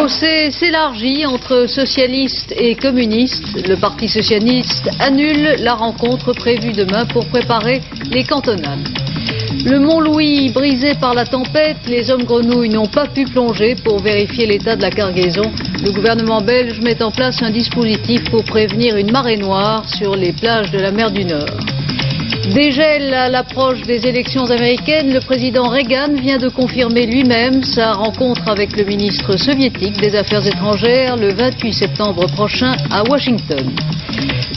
fossé s'élargit entre socialistes et communistes. Le Parti socialiste annule la rencontre prévue demain pour préparer les cantonales. Le Mont-Louis brisé par la tempête, les hommes grenouilles n'ont pas pu plonger pour vérifier l'état de la cargaison. Le gouvernement belge met en place un dispositif pour prévenir une marée noire sur les plages de la mer du Nord. Dégel à l'approche des élections américaines, le président Reagan vient de confirmer lui-même sa rencontre avec le ministre soviétique des Affaires étrangères le 28 septembre prochain à Washington.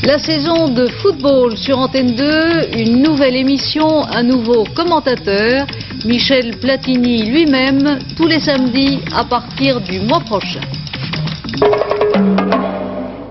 La saison de football sur Antenne 2, une nouvelle émission, un nouveau commentateur, Michel Platini lui-même, tous les samedis à partir du mois prochain.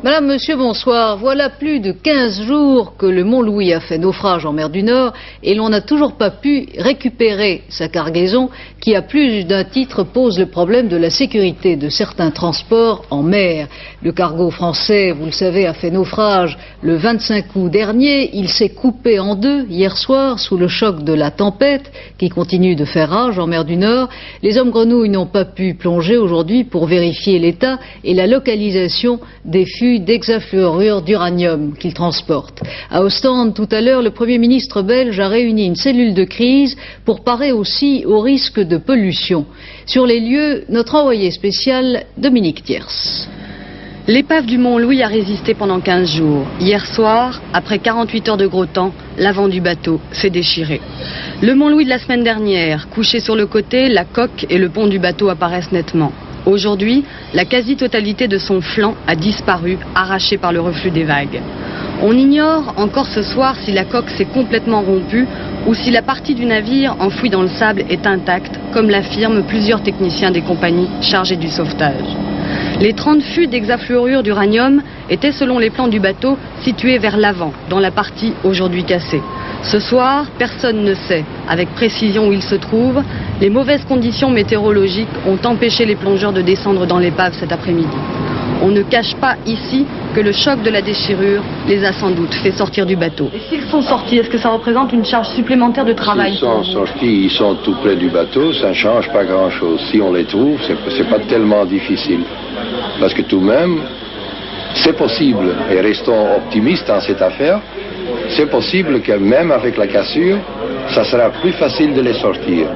Madame, monsieur, bonsoir. Voilà plus de 15 jours que le Mont-Louis a fait naufrage en mer du Nord et l'on n'a toujours pas pu récupérer sa cargaison qui, à plus d'un titre, pose le problème de la sécurité de certains transports en mer. Le cargo français, vous le savez, a fait naufrage le 25 août dernier. Il s'est coupé en deux hier soir sous le choc de la tempête qui continue de faire rage en mer du Nord. Les hommes grenouilles n'ont pas pu plonger aujourd'hui pour vérifier l'état et la localisation des fûts d'hexafluorure d'uranium qu'ils transportent. À Ostende, tout à l'heure, le Premier ministre belge a réuni une cellule de crise pour parer aussi au risque de pollution. Sur les lieux, notre envoyé spécial, Dominique Thiers. L'épave du Mont-Louis a résisté pendant 15 jours. Hier soir, après 48 heures de gros temps, l'avant du bateau s'est déchiré. Le Mont-Louis de la semaine dernière, couché sur le côté, la coque et le pont du bateau apparaissent nettement. Aujourd'hui, la quasi-totalité de son flanc a disparu, arraché par le reflux des vagues. On ignore encore ce soir si la coque s'est complètement rompue ou si la partie du navire enfouie dans le sable est intacte, comme l'affirment plusieurs techniciens des compagnies chargées du sauvetage. Les 30 fûts d'hexafluorure d'uranium étaient, selon les plans du bateau, situés vers l'avant, dans la partie aujourd'hui cassée. Ce soir, personne ne sait avec précision où ils se trouvent. Les mauvaises conditions météorologiques ont empêché les plongeurs de descendre dans l'épave cet après-midi. On ne cache pas ici que le choc de la déchirure les a sans doute fait sortir du bateau. Et s'ils sont sortis, est-ce que ça représente une charge supplémentaire de travail? S'ils sont sortis, ils sont tout près du bateau, ça ne change pas grand-chose. Si on les trouve, c'est pas tellement difficile. Parce que tout de même, c'est possible, et restons optimistes dans cette affaire, c'est possible que même avec la cassure, ça sera plus facile de les sortir.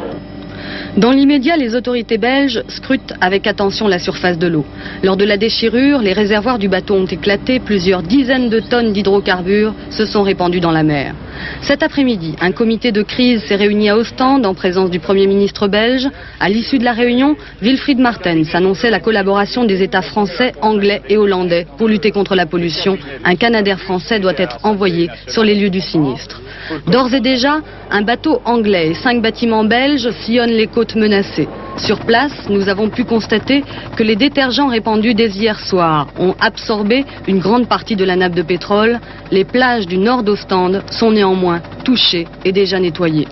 Dans l'immédiat, les autorités belges scrutent avec attention la surface de l'eau. Lors de la déchirure, les réservoirs du bateau ont éclaté, plusieurs dizaines de tonnes d'hydrocarbures se sont répandues dans la mer. Cet après-midi, un comité de crise s'est réuni à Ostende en présence du Premier ministre belge. À l'issue de la réunion, Wilfried Martens annonçait la collaboration des États français, anglais et hollandais pour lutter contre la pollution. Un Canadair français doit être envoyé sur les lieux du sinistre. D'ores et déjà, un bateau anglais et 5 bâtiments belges sillonnent les côtes menacées. Sur place, nous avons pu constater que les détergents répandus dès hier soir ont absorbé une grande partie de la nappe de pétrole. Les plages du nord d'Ostende sont néanmoins touchées et déjà nettoyées.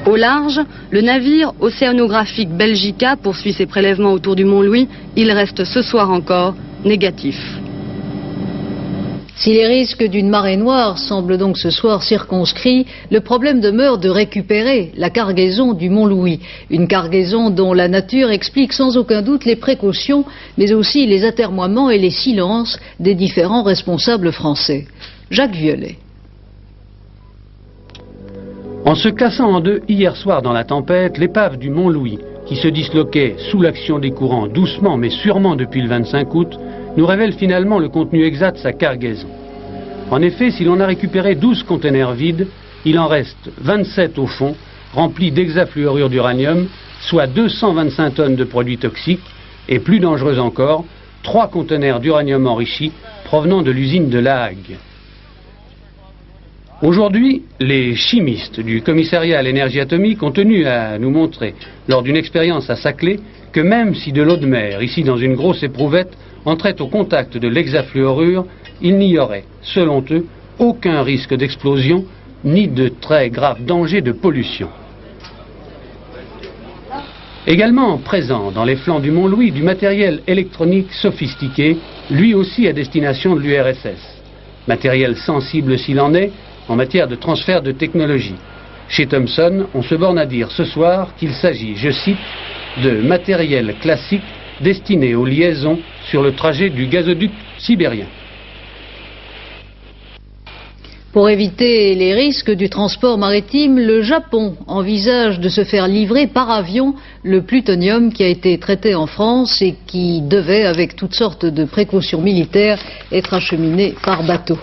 Au large, le navire océanographique Belgica poursuit ses prélèvements autour du Mont-Louis. Il reste ce soir encore négatif. Si les risques d'une marée noire semblent donc ce soir circonscrits, le problème demeure de récupérer la cargaison du Mont-Louis. Une cargaison dont la nature explique sans aucun doute les précautions, mais aussi les atermoiements et les silences des différents responsables français. Jacques Violet. En se cassant en deux hier soir dans la tempête, l'épave du Mont-Louis, qui se disloquait sous l'action des courants doucement mais sûrement depuis le 25 août, nous révèle finalement le contenu exact de sa cargaison. En effet, si l'on a récupéré 12 conteneurs vides, il en reste 27 au fond, remplis d'hexafluorure d'uranium, soit 225 tonnes de produits toxiques, et plus dangereux encore, 3 conteneurs d'uranium enrichi provenant de l'usine de La Hague. Aujourd'hui, les chimistes du commissariat à l'énergie atomique ont tenu à nous montrer, lors d'une expérience à Saclay, que même si de l'eau de mer, ici dans une grosse éprouvette, entrait au contact de l'hexafluorure, il n'y aurait, selon eux, aucun risque d'explosion ni de très grave danger de pollution. Également présent dans les flancs du Mont-Louis du matériel électronique sophistiqué, lui aussi à destination de l'URSS. Matériel sensible s'il en est, en matière de transfert de technologie. Chez Thomson, on se borne à dire ce soir qu'il s'agit, je cite, de matériel classique destinés aux liaisons sur le trajet du gazoduc sibérien. Pour éviter les risques du transport maritime, le Japon envisage de se faire livrer par avion le plutonium qui a été traité en France et qui devait, avec toutes sortes de précautions militaires, être acheminé par bateau.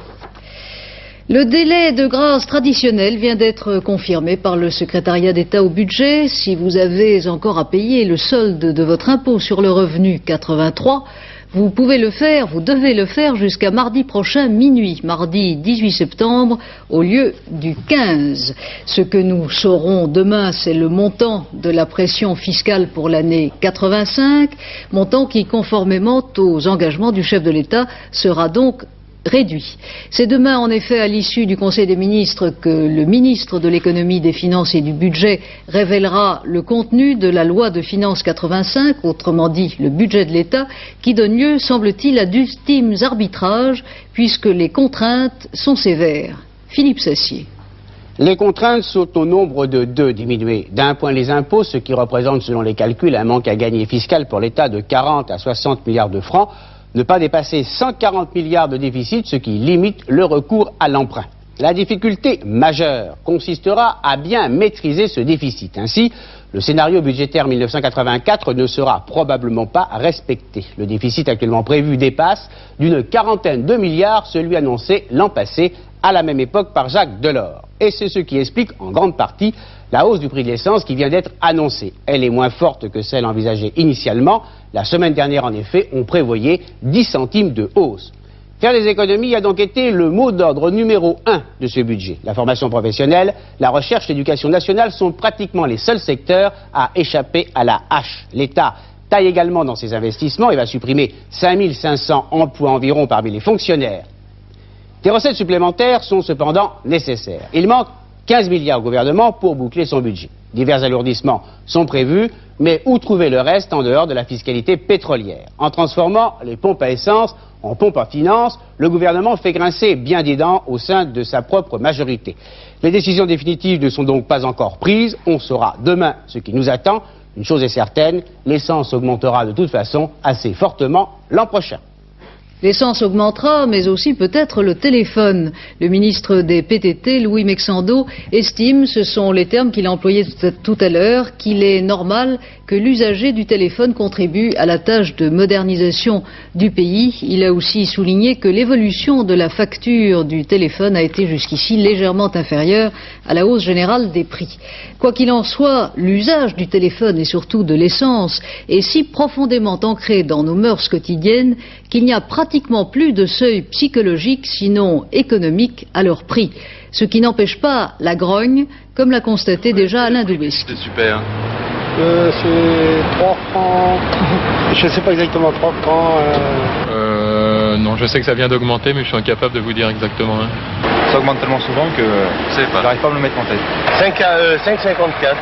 Le délai de grâce traditionnel vient d'être confirmé par le secrétariat d'État au budget. Si vous avez encore à payer le solde de votre impôt sur le revenu 83, vous pouvez le faire, vous devez le faire jusqu'à mardi prochain minuit, mardi 18 septembre au lieu du 15. Ce que nous saurons demain, c'est le montant de la pression fiscale pour l'année 85, montant qui, conformément aux engagements du chef de l'État, sera donc réduit. C'est demain, en effet, à l'issue du Conseil des ministres, que le ministre de l'économie, des finances et du budget révélera le contenu de la loi de finances 85, autrement dit le budget de l'État, qui donne lieu, semble-t-il, à d'ultimes arbitrages, puisque les contraintes sont sévères. Philippe Sassier. Les contraintes sont au nombre de 2, diminuer d'un point les impôts, ce qui représente, selon les calculs, un manque à gagner fiscal pour l'État de 40 à 60 milliards de francs, ne pas dépasser 140 milliards de déficit, ce qui limite le recours à l'emprunt. La difficulté majeure consistera à bien maîtriser ce déficit. Ainsi, le scénario budgétaire 1984 ne sera probablement pas respecté. Le déficit actuellement prévu dépasse d'une quarantaine de milliards celui annoncé l'an passé à la même époque par Jacques Delors. Et c'est ce qui explique en grande partie la hausse du prix de l'essence qui vient d'être annoncée. Elle est moins forte que celle envisagée initialement. La semaine dernière, en effet, on prévoyait 10 centimes de hausse. Faire des économies a donc été le mot d'ordre numéro 1 de ce budget. La formation professionnelle, la recherche, l'éducation nationale sont pratiquement les seuls secteurs à échapper à la hache. L'État taille également dans ses investissements et va supprimer 5500 emplois environ parmi les fonctionnaires. Des recettes supplémentaires sont cependant nécessaires. Il manque 15 milliards au gouvernement pour boucler son budget. Divers alourdissements sont prévus, mais où trouver le reste en dehors de la fiscalité pétrolière? En transformant les pompes à essence en pompes à finance, le gouvernement fait grincer bien des dents au sein de sa propre majorité. Les décisions définitives ne sont donc pas encore prises. On saura demain ce qui nous attend. Une chose est certaine, l'essence augmentera de toute façon assez fortement l'an prochain. L'essence augmentera, mais aussi peut-être le téléphone. Le ministre des PTT, Louis Mexando, estime, ce sont les termes qu'il a employés tout à l'heure, qu'il est normal que l'usager du téléphone contribue à la tâche de modernisation du pays. Il a aussi souligné que l'évolution de la facture du téléphone a été jusqu'ici légèrement inférieure à la hausse générale des prix. Quoi qu'il en soit, l'usage du téléphone et surtout de l'essence est si profondément ancré dans nos mœurs quotidiennes qu'il n'y a pratiquement plus de seuil psychologique, sinon économique, à leur prix. Ce qui n'empêche pas la grogne, comme l'a constaté déjà Alain Doubesque. C'est super. C'est 3 francs. Je ne sais pas exactement 3 francs. Non, je sais que ça vient d'augmenter, mais je suis incapable de vous dire exactement. Hein. Ça augmente tellement souvent que je n'arrive pas à me le mettre en tête. 5,54.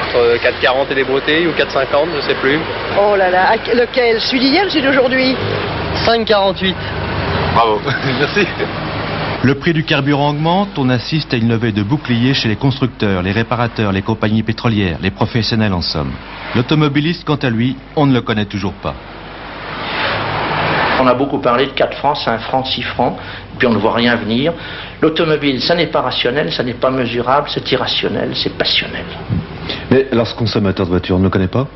Entre 4,40 et des broutilles ou 4,50, je sais plus. Oh là là, lequel? Celui d'hier ou celui d'aujourd'hui? 5,48. Bravo, merci. Le prix du carburant augmente, on assiste à une levée de boucliers chez les constructeurs, les réparateurs, les compagnies pétrolières, les professionnels en somme. L'automobiliste, quant à lui, on ne le connaît toujours pas. On a beaucoup parlé de 4 francs, 5 francs, 6 francs, puis on ne voit rien venir. L'automobile, ça n'est pas rationnel, ça n'est pas mesurable, c'est irrationnel, c'est passionnel. Mais lorsque consommateur de voiture, on ne le connaît pas?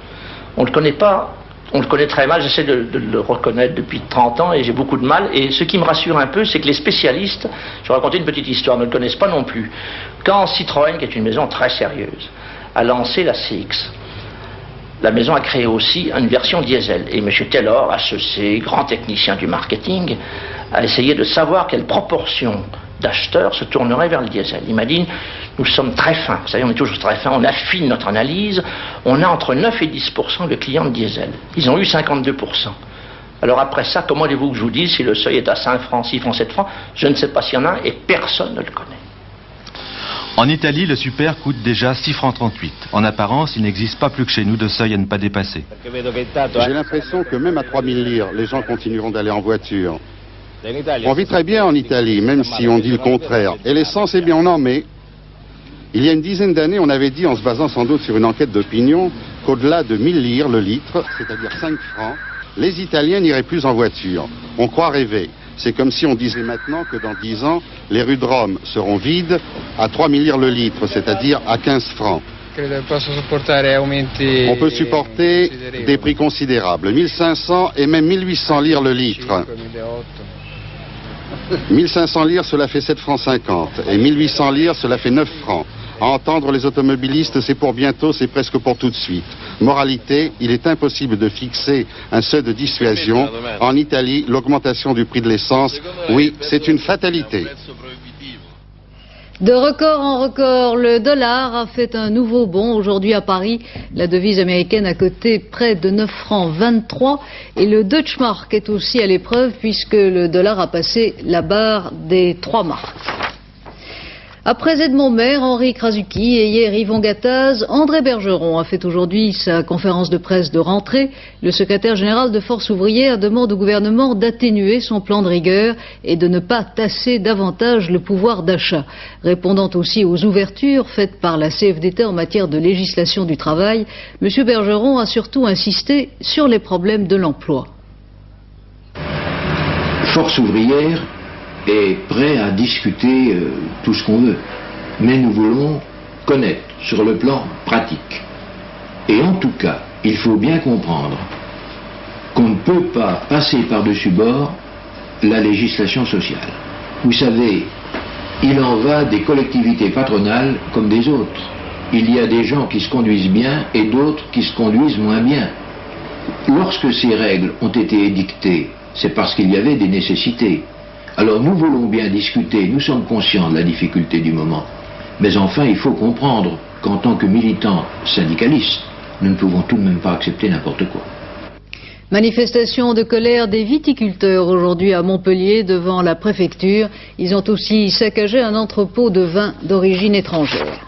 On ne le connaît pas. On le connaît très mal, j'essaie de le reconnaître depuis 30 ans et j'ai beaucoup de mal. Et ce qui me rassure un peu, c'est que les spécialistes, je vais raconter une petite histoire, ne le connaissent pas non plus. Quand Citroën, qui est une maison très sérieuse, a lancé la CX, la maison a créé aussi une version diesel. Et M. Taylor, HEC, grand technicien du marketing, a essayé de savoir quelle proportion d'acheteurs se tourneraient vers le diesel. Il m'a dit, nous sommes très fins, vous savez, on est toujours très fins, on affine notre analyse, on a entre 9 et 10% de clients de diesel. Ils ont eu 52%. Alors après ça, comment voulez-vous que je vous dise si le seuil est à 5 francs, 6 francs, 7 francs? Je ne sais pas s'il y en a un et personne ne le connaît. En Italie, le super coûte déjà 6 francs 38. En apparence, il n'existe pas plus que chez nous de seuil à ne pas dépasser. J'ai l'impression que même à 3000 lire, les gens continueront d'aller en voiture. On vit très bien en Italie, même si on dit le contraire. Et l'essence, eh bien, on en met. Il y a une dizaine d'années, on avait dit, en se basant sans doute sur une enquête d'opinion, qu'au-delà de 1000 lire le litre, c'est-à-dire 5 francs, les Italiens n'iraient plus en voiture. On croit rêver. C'est comme si on disait maintenant que dans 10 ans, les rues de Rome seront vides à 3 000 lire le litre, c'est-à-dire à 15 francs. On peut supporter des prix considérables, 1500 et même 1800 lire le litre. 1500 lire, cela fait 7 francs 50, et 1800 lire, cela fait 9 francs. À entendre les automobilistes, c'est pour bientôt, c'est presque pour tout de suite. Moralité, il est impossible de fixer un seuil de dissuasion. En Italie, l'augmentation du prix de l'essence, oui, c'est une fatalité. De record en record, le dollar a fait un nouveau bond. Aujourd'hui à Paris, la devise américaine a coté près de 9 francs 23 et le Deutschmark est aussi à l'épreuve puisque le dollar a passé la barre des 3 marks. Après Edmond Maire, Henri Krasuki et hier Yvon Gattaz, André Bergeron a fait aujourd'hui sa conférence de presse de rentrée. Le secrétaire général de Force ouvrière demande au gouvernement d'atténuer son plan de rigueur et de ne pas tasser davantage le pouvoir d'achat. Répondant aussi aux ouvertures faites par la CFDT en matière de législation du travail, M. Bergeron a surtout insisté sur les problèmes de l'emploi. Force ouvrière est prêt à discuter tout ce qu'on veut. Mais nous voulons connaître sur le plan pratique. Et en tout cas, il faut bien comprendre qu'on ne peut pas passer par-dessus bord la législation sociale. Vous savez, il en va des collectivités patronales comme des autres. Il y a des gens qui se conduisent bien et d'autres qui se conduisent moins bien. Lorsque ces règles ont été édictées, c'est parce qu'il y avait des nécessités. Alors nous voulons bien discuter, nous sommes conscients de la difficulté du moment. Mais enfin, il faut comprendre qu'en tant que militants syndicalistes, nous ne pouvons tout de même pas accepter n'importe quoi. Manifestation de colère des viticulteurs aujourd'hui à Montpellier devant la préfecture. Ils ont aussi saccagé un entrepôt de vin d'origine étrangère.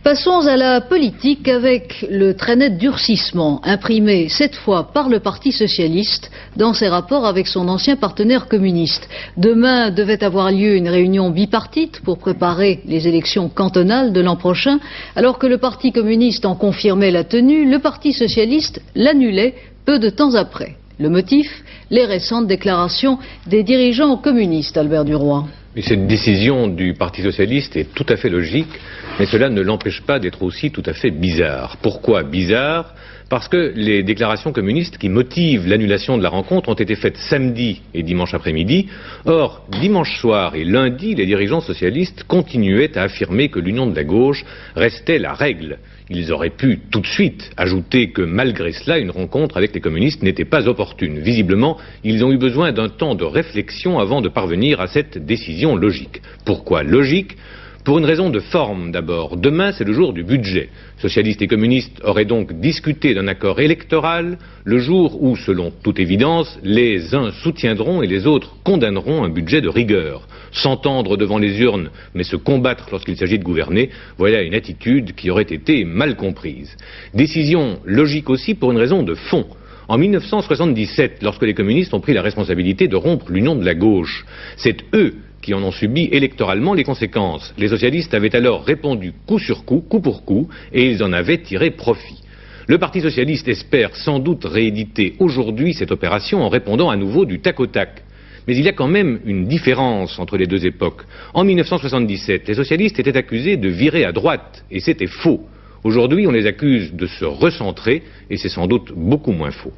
Passons à la politique avec le très net durcissement imprimé cette fois par le Parti socialiste dans ses rapports avec son ancien partenaire communiste. Demain devait avoir lieu une réunion bipartite pour préparer les élections cantonales de l'an prochain. Alors que le Parti communiste en confirmait la tenue, le Parti socialiste l'annulait peu de temps après. Le motif, les récentes déclarations des dirigeants communistes, Albert Duroy. Mais cette décision du Parti socialiste est tout à fait logique, mais cela ne l'empêche pas d'être aussi tout à fait bizarre. Pourquoi bizarre ? Parce que les déclarations communistes qui motivent l'annulation de la rencontre ont été faites samedi et dimanche après-midi. Or, dimanche soir et lundi, les dirigeants socialistes continuaient à affirmer que l'union de la gauche restait la règle. Ils auraient pu tout de suite ajouter que malgré cela, une rencontre avec les communistes n'était pas opportune. Visiblement, ils ont eu besoin d'un temps de réflexion avant de parvenir à cette décision logique. Pourquoi logique ? Pour une raison de forme d'abord. Demain, c'est le jour du budget. Socialistes et communistes auraient donc discuté d'un accord électoral le jour où, selon toute évidence, les uns soutiendront et les autres condamneront un budget de rigueur. S'entendre devant les urnes, mais se combattre lorsqu'il s'agit de gouverner, voilà une attitude qui aurait été mal comprise. Décision logique aussi pour une raison de fond. En 1977, lorsque les communistes ont pris la responsabilité de rompre l'union de la gauche, c'est eux qui en ont subi électoralement les conséquences. Les socialistes avaient alors répondu coup sur coup, coup pour coup, et ils en avaient tiré profit. Le Parti socialiste espère sans doute rééditer aujourd'hui cette opération en répondant à nouveau du tac au tac. Mais il y a quand même une différence entre les deux époques. En 1977, les socialistes étaient accusés de virer à droite, et c'était faux. Aujourd'hui, on les accuse de se recentrer, et c'est sans doute beaucoup moins faux.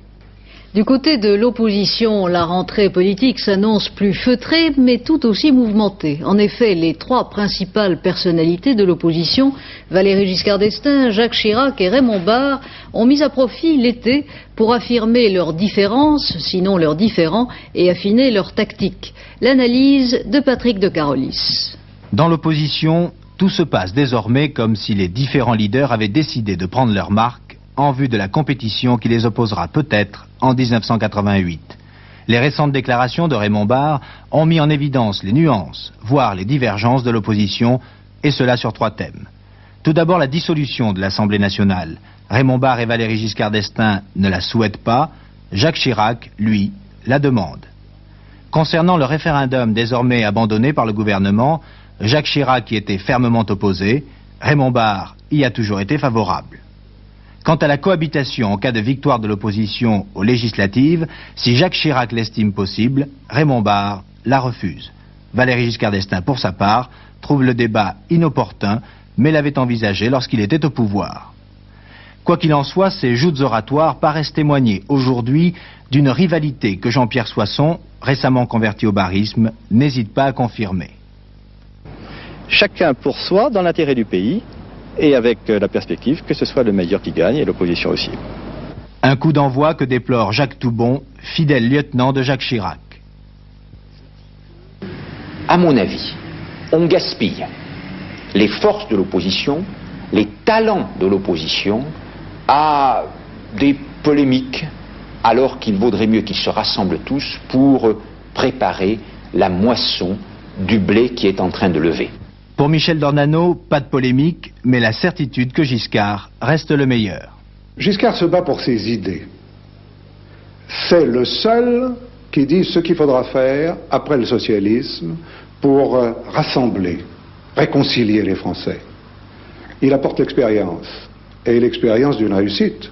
Du côté de l'opposition, la rentrée politique s'annonce plus feutrée, mais tout aussi mouvementée. En effet, les trois principales personnalités de l'opposition, Valéry Giscard d'Estaing, Jacques Chirac et Raymond Barre, ont mis à profit l'été pour affirmer leurs différences, sinon leurs différends, et affiner leurs tactiques. L'analyse de Patrick de Carolis. Dans l'opposition, tout se passe désormais comme si les différents leaders avaient décidé de prendre leur marque en vue de la compétition qui les opposera peut-être en 1988. Les récentes déclarations de Raymond Barre ont mis en évidence les nuances, voire les divergences de l'opposition, et cela sur trois thèmes. Tout d'abord la dissolution de l'Assemblée nationale. Raymond Barre et Valéry Giscard d'Estaing ne la souhaitent pas, Jacques Chirac, lui, la demande. Concernant le référendum désormais abandonné par le gouvernement, Jacques Chirac y était fermement opposé, Raymond Barre y a toujours été favorable. Quant à la cohabitation en cas de victoire de l'opposition aux législatives, si Jacques Chirac l'estime possible, Raymond Barre la refuse. Valéry Giscard d'Estaing, pour sa part, trouve le débat inopportun, mais l'avait envisagé lorsqu'il était au pouvoir. Quoi qu'il en soit, ces joutes oratoires paraissent témoigner aujourd'hui d'une rivalité que Jean-Pierre Soisson, récemment converti au barrisme, n'hésite pas à confirmer. Chacun pour soi dans l'intérêt du pays et avec la perspective que ce soit le meilleur qui gagne et l'opposition aussi. Un coup d'envoi que déplore Jacques Toubon, fidèle lieutenant de Jacques Chirac. À mon avis, on gaspille les forces de l'opposition, les talents de l'opposition à des polémiques, alors qu'il vaudrait mieux qu'ils se rassemblent tous pour préparer la moisson du blé qui est en train de lever. Pour Michel Dornano, pas de polémique, mais la certitude que Giscard reste le meilleur. Giscard se bat pour ses idées. C'est le seul qui dit ce qu'il faudra faire après le socialisme pour rassembler, réconcilier les Français. Il apporte l'expérience, et l'expérience d'une réussite.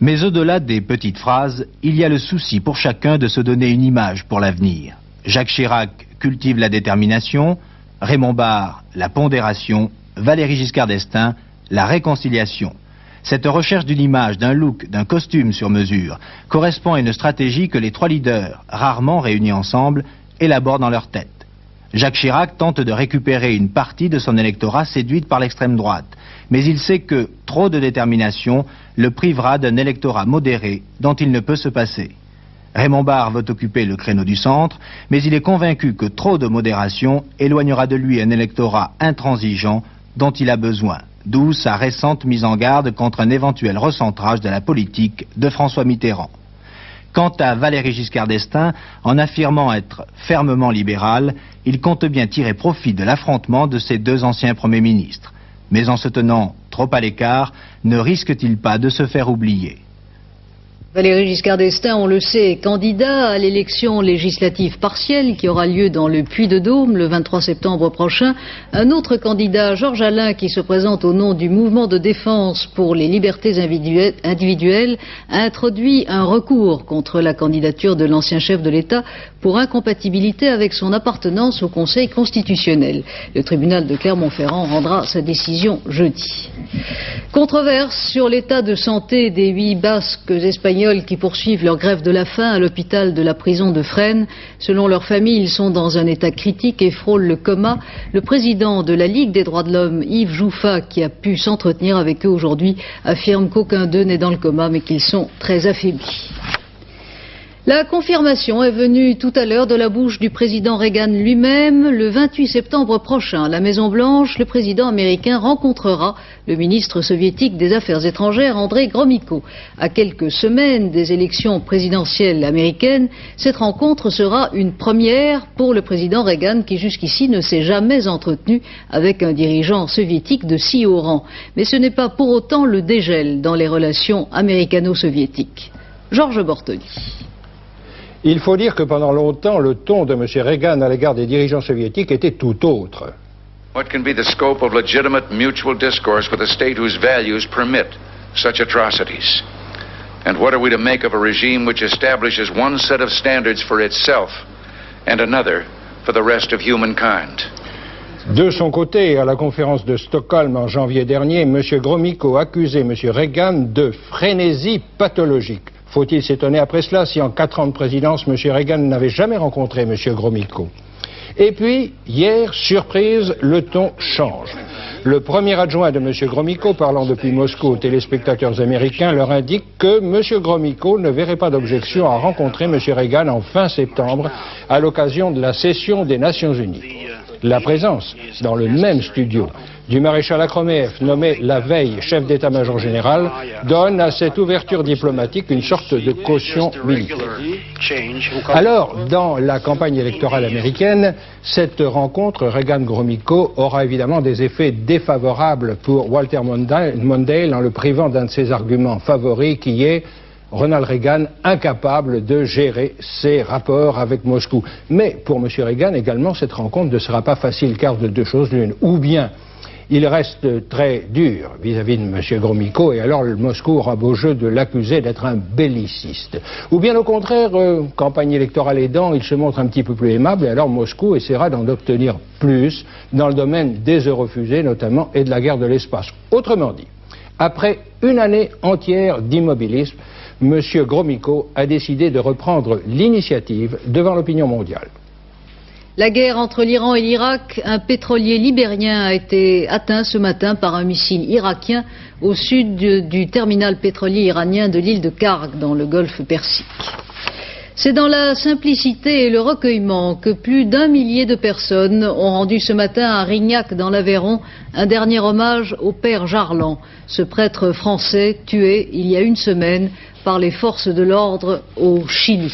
Mais au-delà des petites phrases, il y a le souci pour chacun de se donner une image pour l'avenir. Jacques Chirac cultive la détermination, Raymond Barre la pondération, Valéry Giscard d'Estaing la réconciliation. Cette recherche d'une image, d'un look, d'un costume sur mesure correspond à une stratégie que les trois leaders, rarement réunis ensemble, élaborent dans leur tête. Jacques Chirac tente de récupérer une partie de son électorat séduite par l'extrême droite, mais il sait que trop de détermination le privera d'un électorat modéré dont il ne peut se passer. Raymond Barre veut occuper le créneau du centre, mais il est convaincu que trop de modération éloignera de lui un électorat intransigeant dont il a besoin, d'où sa récente mise en garde contre un éventuel recentrage de la politique de François Mitterrand. Quant à Valéry Giscard d'Estaing, en affirmant être fermement libéral, il compte bien tirer profit de l'affrontement de ces deux anciens premiers ministres. Mais en se tenant trop à l'écart, ne risque-t-il pas de se faire oublier ? Valéry Giscard d'Estaing, on le sait, est candidat à l'élection législative partielle qui aura lieu dans le Puy-de-Dôme le 23 septembre prochain. Un autre candidat, Georges Alain, qui se présente au nom du mouvement de défense pour les libertés individuelles, a introduit un recours contre la candidature de l'ancien chef de l'État pour incompatibilité avec son appartenance au Conseil constitutionnel. Le tribunal de Clermont-Ferrand rendra sa décision jeudi. Controverse sur l'état de santé des 8 Basques espagnols qui poursuivent leur grève de la faim à l'hôpital de la prison de Fresnes. Selon leur famille, ils sont dans un état critique et frôlent le coma. Le président de la Ligue des droits de l'homme, Yves Jouffat, qui a pu s'entretenir avec eux aujourd'hui, affirme qu'aucun d'eux n'est dans le coma mais qu'ils sont très affaiblis. La confirmation est venue tout à l'heure de la bouche du président Reagan lui-même. Le 28 septembre prochain, à la Maison-Blanche, le président américain rencontrera le ministre soviétique des Affaires étrangères, Andrei Gromyko. À quelques semaines des élections présidentielles américaines, cette rencontre sera une première pour le président Reagan qui jusqu'ici ne s'est jamais entretenu avec un dirigeant soviétique de si haut rang. Mais ce n'est pas pour autant le dégel dans les relations américano-soviétiques. Georges Bortoli. Il faut dire que pendant longtemps, le ton de M. Reagan à l'égard des dirigeants soviétiques était tout autre. What can be the scope of legitimate mutual discourse with a state whose values permit such atrocities? And what are we to make of a regime which establishes one set of standards for itself and another for the rest of humankind? De son côté, à la conférence de Stockholm en janvier dernier, M. Gromyko accusait M. Reagan de frénésie pathologique. Faut-il s'étonner après cela si en 4 ans de présidence, M. Reagan n'avait jamais rencontré M. Gromyko? Et puis, hier, surprise, le ton change. Le premier adjoint de M. Gromyko, parlant depuis Moscou aux téléspectateurs américains, leur indique que M. Gromyko ne verrait pas d'objection à rencontrer M. Reagan en fin septembre à l'occasion de la session des Nations Unies. La présence, dans le même studio, du maréchal Akromeev, nommé la veille chef d'état-major général, donne à cette ouverture diplomatique une sorte de caution militaire. Alors, dans la campagne électorale américaine, cette rencontre Reagan-Gromyko aura évidemment des effets défavorables pour Walter Mondale en le privant d'un de ses arguments favoris qui est Ronald Reagan incapable de gérer ses rapports avec Moscou. Mais pour M. Reagan également, cette rencontre ne sera pas facile car de deux choses l'une. Ou bien Il reste très dur vis-à-vis de M. Gromyko, et alors Moscou aura beau jeu de l'accuser d'être un belliciste. Ou bien au contraire, campagne électorale aidant, il se montre un petit peu plus aimable, et alors Moscou essaiera d'en obtenir plus dans le domaine des eurofusées notamment et de la guerre de l'espace. Autrement dit, après une année entière d'immobilisme, M. Gromyko a décidé de reprendre l'initiative devant l'opinion mondiale. La guerre entre l'Iran et l'Irak, un pétrolier libérien a été atteint ce matin par un missile irakien au sud du terminal pétrolier iranien de l'île de Karg dans le golfe Persique. C'est dans la simplicité et le recueillement que plus d'1 millier de personnes ont rendu ce matin à Rignac dans l'Aveyron un dernier hommage au père Jarlan, ce prêtre français tué il y a une semaine par les forces de l'ordre au Chili.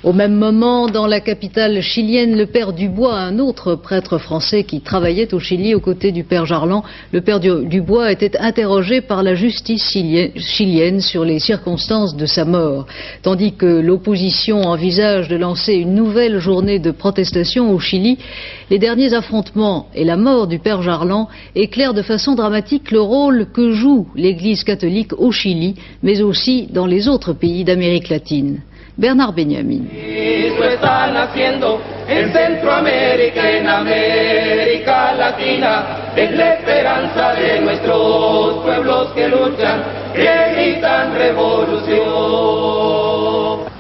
Au même moment, dans la capitale chilienne, le père Dubois, un autre prêtre français qui travaillait au Chili aux côtés du père Jarlan, le père Dubois était interrogé par la justice chilienne sur les circonstances de sa mort, tandis que l'opposition envisage de lancer une nouvelle journée de protestation au Chili. Les derniers affrontements et la mort du père Jarlan éclairent de façon dramatique le rôle que joue l'Église catholique au Chili, mais aussi dans les autres pays d'Amérique latine. Bernard Benjamin.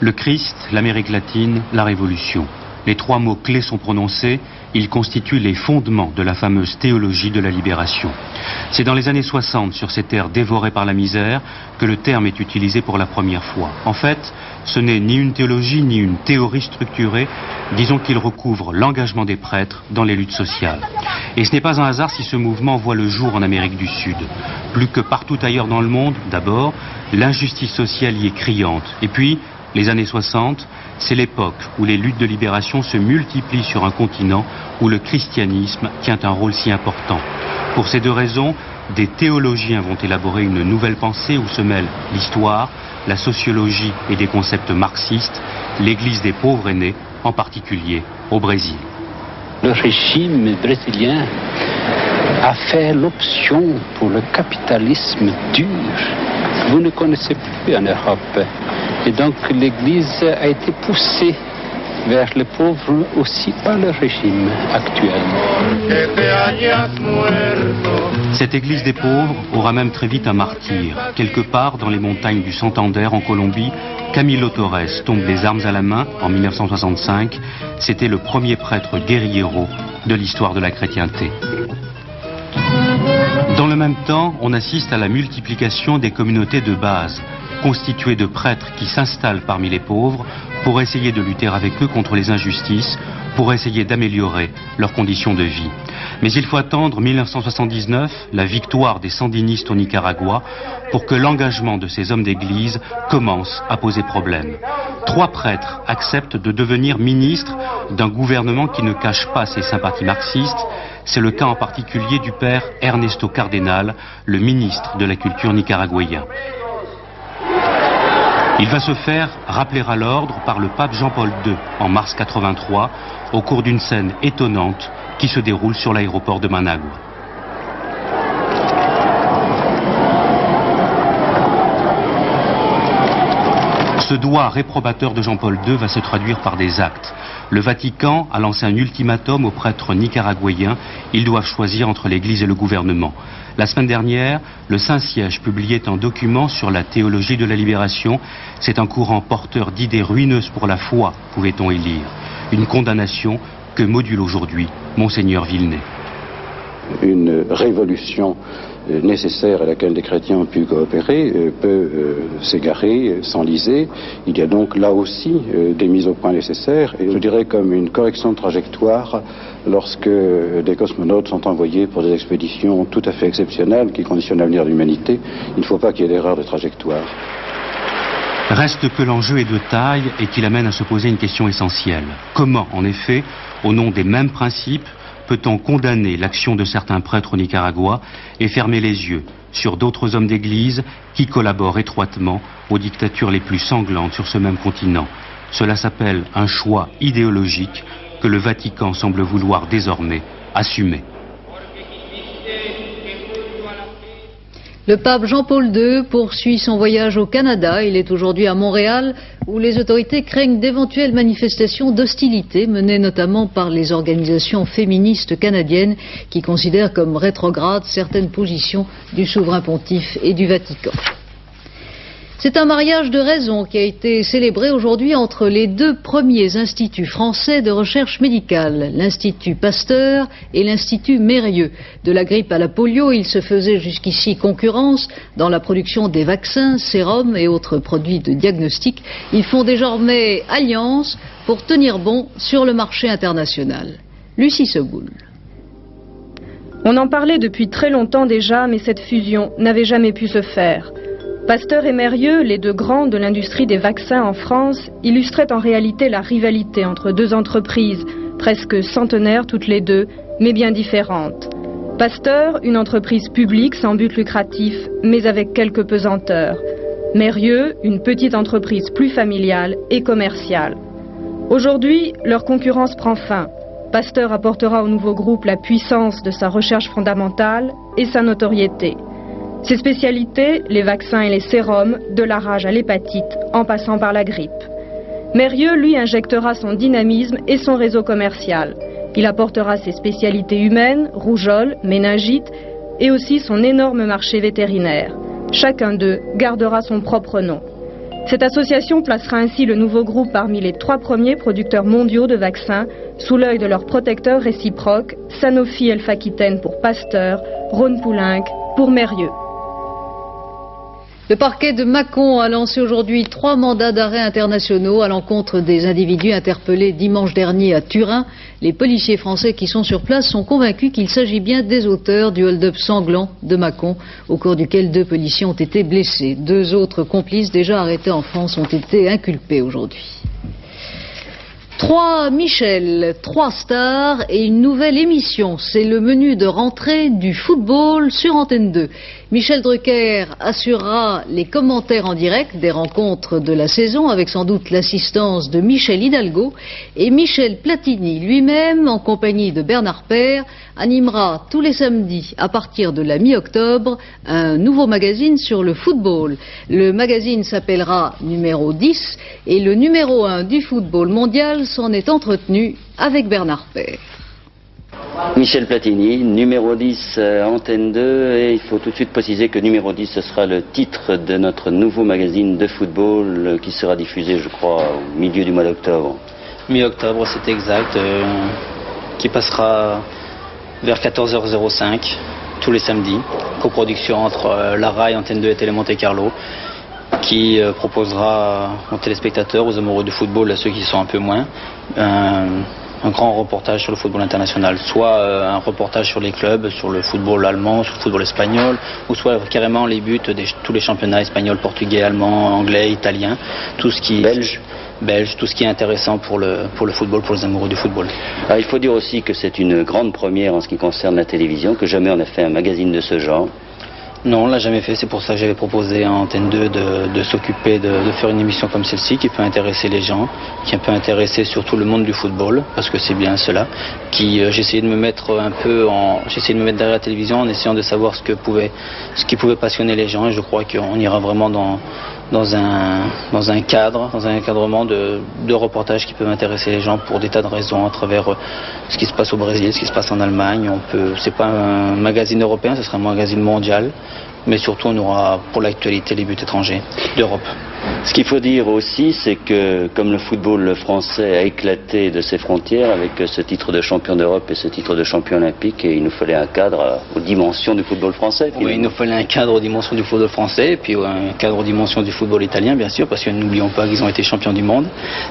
Le Christ, l'Amérique latine, la Révolution. Les trois mots clés sont prononcés, ils constituent les fondements de la fameuse théologie de la libération. C'est dans les années 60, sur ces terres dévorées par la misère, que le terme est utilisé pour la première fois. En fait, ce n'est ni une théologie ni une théorie structurée, disons qu'il recouvre l'engagement des prêtres dans les luttes sociales. Et ce n'est pas un hasard si ce mouvement voit le jour en Amérique du Sud. Plus que partout ailleurs dans le monde, d'abord, l'injustice sociale y est criante. Et puis, les années 60, c'est l'époque où les luttes de libération se multiplient sur un continent où le christianisme tient un rôle si important. Pour ces deux raisons, des théologiens vont élaborer une nouvelle pensée où se mêlent l'histoire, la sociologie et des concepts marxistes, l'Église des pauvres est née, en particulier au Brésil. Le régime brésilien a fait l'option pour le capitalisme dur. Vous ne connaissez plus en Europe. Et donc l'Église a été poussée vers les pauvres aussi par le régime actuel. Cette Église des pauvres aura même très vite un martyr. Quelque part dans les montagnes du Santander en Colombie, Camilo Torres tombe les armes à la main en 1965. C'était le premier prêtre guerriero de l'histoire de la chrétienté. Dans le même temps, on assiste à la multiplication des communautés de base, constituées de prêtres qui s'installent parmi les pauvres pour essayer de lutter avec eux contre les injustices, pour essayer d'améliorer leurs conditions de vie. Mais il faut attendre 1979, la victoire des sandinistes au Nicaragua, pour que l'engagement de ces hommes d'église commence à poser problème. 3 prêtres acceptent de devenir ministres d'un gouvernement qui ne cache pas ses sympathies marxistes. C'est le cas en particulier du père Ernesto Cardenal, le ministre de la culture nicaraguayen. Il va se faire rappeler à l'ordre par le pape Jean-Paul II en mars 83 au cours d'une scène étonnante qui se déroule sur l'aéroport de Managua. Ce doigt réprobateur de Jean-Paul II va se traduire par des actes. Le Vatican a lancé un ultimatum aux prêtres nicaraguayens. Ils doivent choisir entre l'Église et le gouvernement. La semaine dernière, le Saint-Siège publiait un document sur la théologie de la libération. C'est un courant porteur d'idées ruineuses pour la foi, pouvait-on y lire. Une condamnation que module aujourd'hui Monseigneur Villeneuve. Une révolution nécessaire à laquelle les chrétiens ont pu coopérer peut s'égarer, s'enliser. Il y a donc là aussi des mises au point nécessaires, et je dirais comme une correction de trajectoire lorsque des cosmonautes sont envoyés pour des expéditions tout à fait exceptionnelles qui conditionnent l'avenir de l'humanité. Il ne faut pas qu'il y ait d'erreur de trajectoire. Reste que l'enjeu est de taille et qu'il amène à se poser une question essentielle. Comment, en effet, au nom des mêmes principes, peut-on condamner l'action de certains prêtres au Nicaragua et fermer les yeux sur d'autres hommes d'église qui collaborent étroitement aux dictatures les plus sanglantes sur ce même continent? Cela s'appelle un choix idéologique que le Vatican semble vouloir désormais assumer. Le pape Jean-Paul II poursuit son voyage au Canada. Il est aujourd'hui à Montréal, où les autorités craignent d'éventuelles manifestations d'hostilité menées notamment par les organisations féministes canadiennes qui considèrent comme rétrogrades certaines positions du souverain pontife et du Vatican. C'est un mariage de raison qui a été célébré aujourd'hui entre les deux premiers instituts français de recherche médicale, l'Institut Pasteur et l'Institut Mérieux. De la grippe à la polio, il se faisait jusqu'ici concurrence dans la production des vaccins, sérums et autres produits de diagnostic. Ils font désormais alliance pour tenir bon sur le marché international. Lucie Seboul. On en parlait depuis très longtemps déjà, mais cette fusion n'avait jamais pu se faire. Pasteur et Mérieux, les deux grands de l'industrie des vaccins en France, illustraient en réalité la rivalité entre deux entreprises, presque centenaires toutes les deux, mais bien différentes. Pasteur, une entreprise publique sans but lucratif, mais avec quelques pesanteurs. Mérieux, une petite entreprise plus familiale et commerciale. Aujourd'hui, leur concurrence prend fin. Pasteur apportera au nouveau groupe la puissance de sa recherche fondamentale et sa notoriété. Ses spécialités, les vaccins et les sérums, de la rage à l'hépatite, en passant par la grippe. Mérieux, lui, injectera son dynamisme et son réseau commercial. Il apportera ses spécialités humaines, rougeole, méningite, et aussi son énorme marché vétérinaire. Chacun d'eux gardera son propre nom. Cette association placera ainsi le nouveau groupe parmi les 3 premiers producteurs mondiaux de vaccins, sous l'œil de leurs protecteurs réciproques, Sanofi Elf-Aquitaine pour Pasteur, Rhône-Poulenc pour Mérieux. Le parquet de Mâcon a lancé aujourd'hui 3 mandats d'arrêt internationaux à l'encontre des individus interpellés dimanche dernier à Turin. Les policiers français qui sont sur place sont convaincus qu'il s'agit bien des auteurs du hold-up sanglant de Mâcon, au cours duquel 2 policiers ont été blessés. 2 autres complices déjà arrêtés en France ont été inculpés aujourd'hui. 3 Michel, 3 stars et une nouvelle émission. C'est le menu de rentrée du football sur Antenne 2. Michel Drucker assurera les commentaires en direct des rencontres de la saison avec sans doute l'assistance de Michel Hidalgo. Et Michel Platini lui-même, en compagnie de Bernard Père, animera tous les samedis à partir de la mi-octobre un nouveau magazine sur le football. Le magazine s'appellera numéro 10 et le numéro 1 du football mondial s'en est entretenu avec Bernard Père. Michel Platini, numéro 10 Antenne 2, et il faut tout de suite préciser que numéro 10 ce sera le titre de notre nouveau magazine de football qui sera diffusé je crois au milieu du mois d'octobre. Mi-octobre, c'est exact, qui passera vers 14h05 tous les samedis, coproduction entre la RAI, Antenne 2 et Télé Monte Carlo, qui proposera aux téléspectateurs, aux amoureux du football, à ceux qui sont un peu moins, un grand reportage sur le football international, soit un reportage sur les clubs, sur le football allemand, sur le football espagnol, ou soit carrément les buts de tous les championnats espagnols, portugais, allemands, anglais, italiens, tout ce qui belge, tout ce qui est intéressant pour le football, pour les amoureux du football. Alors, il faut dire aussi que c'est une grande première en ce qui concerne la télévision, que jamais on a fait un magazine de ce genre. Non, on l'a jamais fait, c'est pour ça que j'avais proposé à Antenne 2 de s'occuper de faire une émission comme celle-ci qui peut intéresser les gens, qui peut intéresser surtout le monde du football, parce que c'est bien cela, j'essayais de me mettre derrière la télévision en essayant de savoir ce qui pouvait passionner les gens, et je crois qu'on ira vraiment dans un encadrement de reportages qui peuvent intéresser les gens pour des tas de raisons, à travers ce qui se passe au Brésil, ce qui se passe en Allemagne. C'est pas un magazine européen, ce sera un magazine mondial, mais surtout on aura pour l'actualité les buts étrangers d'Europe. Ce qu'il faut dire aussi, c'est que comme le football français a éclaté de ses frontières avec ce titre de champion d'Europe et ce titre de champion olympique, il nous fallait un cadre aux dimensions du football français. Oui, il nous fallait un cadre aux dimensions du football français et puis un cadre aux dimensions du football italien, bien sûr, parce que n'oublions pas qu'ils ont été champions du monde.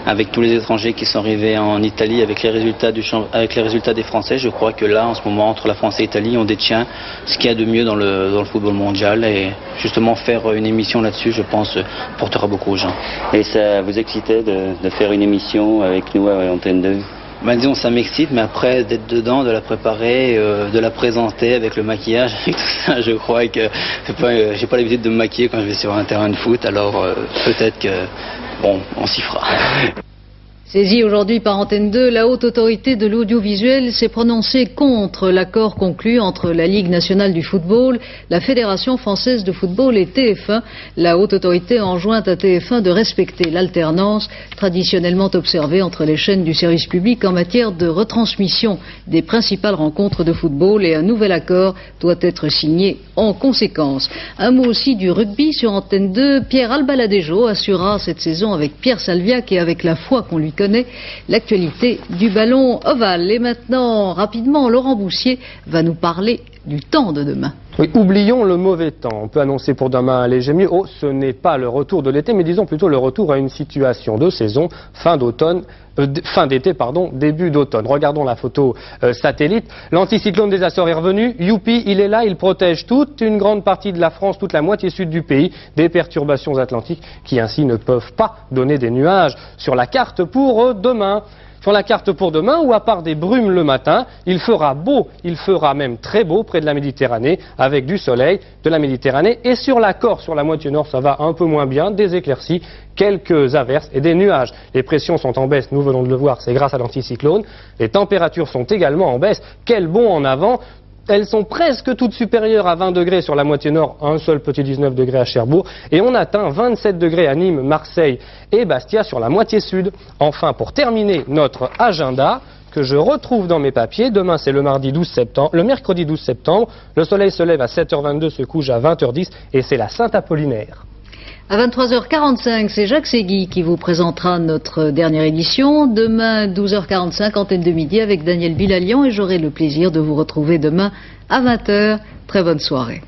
Avec tous les étrangers qui sont arrivés en Italie, avec les résultats des Français, je crois que là, en ce moment, entre la France et l'Italie, on détient ce qu'il y a de mieux dans le football mondial, et justement faire une émission là-dessus, je pense, portera beaucoup aux gens. Et ça vous excitait de faire une émission avec nous à Antenne 2? Disons, ça m'excite, mais après d'être dedans, de la préparer, de la présenter avec le maquillage, avec tout ça, je crois que j'ai pas l'habitude de me maquiller quand je vais sur un terrain de foot, alors peut-être que, bon, on s'y fera. Saisie aujourd'hui par Antenne 2, la haute autorité de l'audiovisuel s'est prononcée contre l'accord conclu entre la Ligue nationale du football, la Fédération française de football et TF1. La haute autorité enjoint à TF1 de respecter l'alternance traditionnellement observée entre les chaînes du service public en matière de retransmission des principales rencontres de football, et un nouvel accord doit être signé en conséquence. Un mot aussi du rugby sur Antenne 2. Pierre Albaladejo assurera cette saison avec Pierre Salviac et avec la foi qu'on lui connaît l'actualité du ballon ovale. Et maintenant, rapidement, Laurent Boussier va nous parler du temps de demain. Oui, oublions le mauvais temps. On peut annoncer pour demain un léger mieux. Oh, ce n'est pas le retour de l'été, mais disons plutôt le retour à une situation de saison, fin d'été, début d'automne. Regardons la photo satellite. L'anticyclone des Açores est revenu. Youpi, il est là, il protège toute une grande partie de la France, toute la moitié sud du pays, des perturbations atlantiques qui ainsi ne peuvent pas donner des nuages sur la carte pour demain. Sur la carte pour demain, où à part des brumes le matin, il fera beau, il fera même très beau près de la Méditerranée, avec du soleil de la Méditerranée. Et sur la Corse, sur la moitié nord, ça va un peu moins bien, des éclaircies, quelques averses et des nuages. Les pressions sont en baisse, nous venons de le voir, c'est grâce à l'anticyclone. Les températures sont également en baisse, quel bond en avant. Elles sont presque toutes supérieures à 20 degrés sur la moitié nord, un seul petit 19 degrés à Cherbourg, et on atteint 27 degrés à Nîmes, Marseille et Bastia sur la moitié sud. Enfin, pour terminer notre agenda, que je retrouve dans mes papiers, demain c'est le mercredi 12 septembre, le soleil se lève à 7h22, se couche à 20h10, et c'est la Saint-Apollinaire. À 23h45, c'est Jacques Segui qui vous présentera notre dernière édition. Demain, 12h45, Antenne de midi avec Daniel Bilalian, et j'aurai le plaisir de vous retrouver demain à 20h. Très bonne soirée.